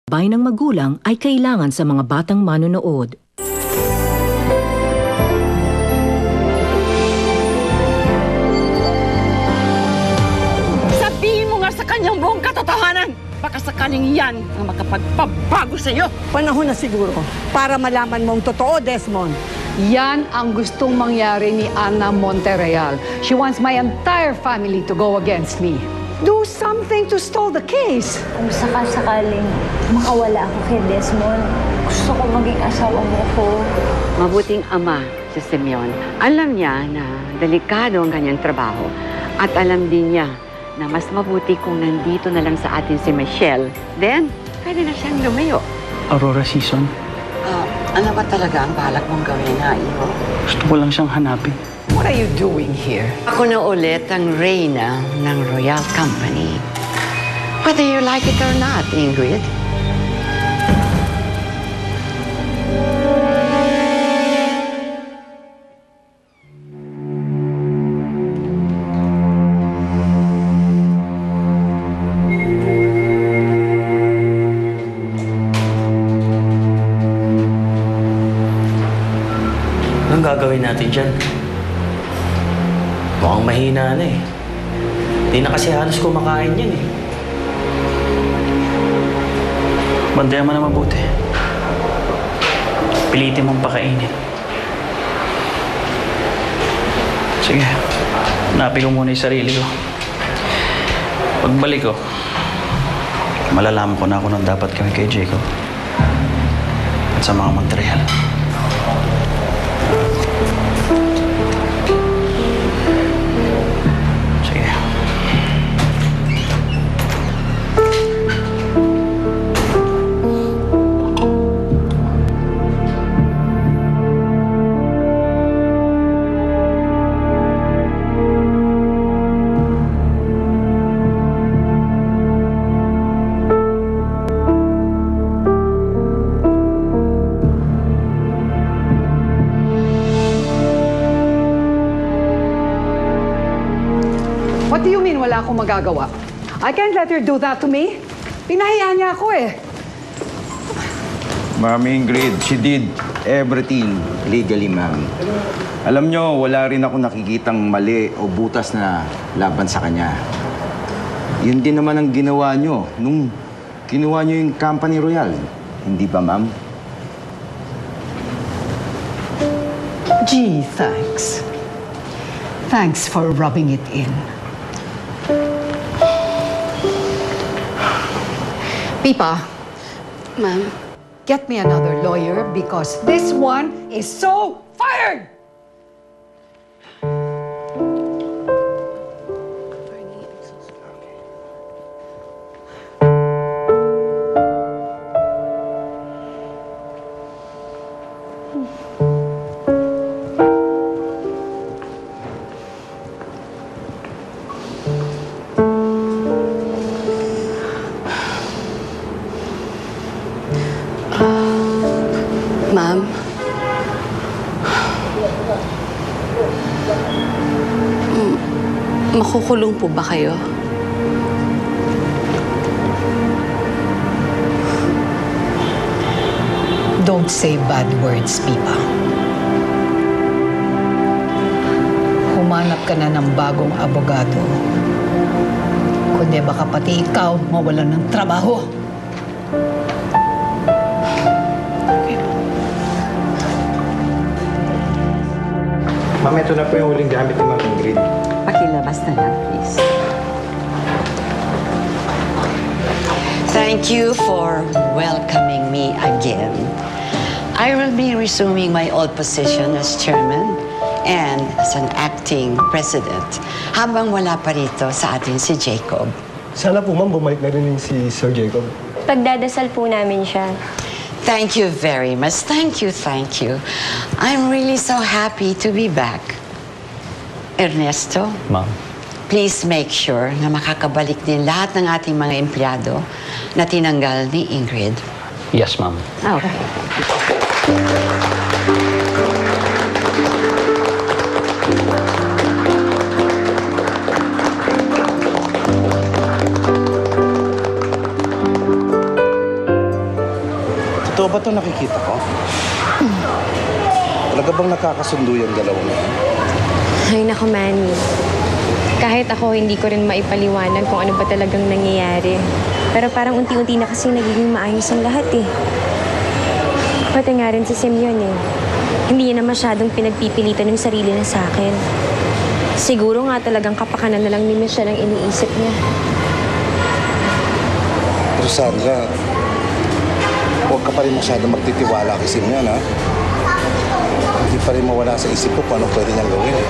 Bay ng magulang ay kailangan sa mga batang manonood. Sabihin mo nga sa kanyang buong katotohanan! Baka sakaling yan ang makapagpabago sa iyo! Panahon na siguro para malaman mong totoo, Desmond. Yan ang gustong mangyari ni Ana Monterreal. She wants my entire family to go against me. Do something to stall the case. Kung sakasakaling makawala ako kay Desmond, gusto ko maging asawa mo ko. Mabuting ama si Simeon. Alam niya na delikado ang kanyang trabaho at alam din niya na mas mabuti kung nandito na lang sa atin si Michelle. Then, pwede na siyang lumayo. Aurora season. Ano ba talaga ang balak mong gawin, ha, Iho? Gusto ko lang siyang hanapin. What are you doing here? Ako na ulit ang reyna ng Royal Company. Whether you like it or not, Ingrid. Anong gagawin natin dyan? Mukhang mahina na eh. Di na kasi halos kumakain yan eh. Bandayan mo na mabuti. Pilitin mong pakainin. Sige, hanapin ko muna yung sarili ko. Pagbalik ko, malalaman ko na kung anong dapat kami kay Jacob at sa mga Montreal. Sige. What do you mean wala akong magagawa? I can't let her do that to me. Pinahiya niya ako eh. Ma'am Ingrid, she did everything legally, ma'am. Alam nyo, wala rin ako nakikitang mali o butas na laban sa kanya. Yun din naman ang ginawa nyo nung kinuha nyo yung Company Royal. Hindi ba, ma'am? Gee, thanks. Thanks for rubbing it in. Pipa. Ma'am? Get me another lawyer because this one is so fired! Ma'am? Makukulong po ba kayo? Don't say bad words, Pipa. Humanap ka na ng bagong abogado. Kundi baka pati ikaw mawalan ng trabaho. Ma'am, ito na po yung huling gamit ni Ma'am Ingrid. Pakilabas na lang, please. Thank you for welcoming me again. I will be resuming my old position as chairman and as an acting president habang wala pa rito sa atin si Jacob. Sana po, ma'am, bumalik na rin si Sir Jacob. Pagdadasal po namin siya. Thank you very much. Thank you, thank you. I'm really so happy to be back. Ernesto, Ma'am. please make sure na makakabalik din lahat ng ating mga empleyado na tinanggal ni Ingrid. Yes, ma'am. Okay. Totoo ba ito nakikita ko? Talaga bang nakakasundo yung dalawang yan? Ay, naku, Manny. Kahit ako, hindi ko rin maipaliwanag kung ano ba talagang nangyayari. Pero parang unti-unti na kasi nagiging maayos ang lahat eh. Pati nga rin si Simeon eh. Hindi niya na masyadong pinagpipilitan yung sarili na sa akin. Siguro nga talagang kapakanan na lang ni Michelle ang iniisip niya. Pero Sandra, huwag ka pa rin masyadong magtitiwala kay Simeon, ha? Hindi pa rin mawala sa isip ko kung ano pwede niyang gawin, eh.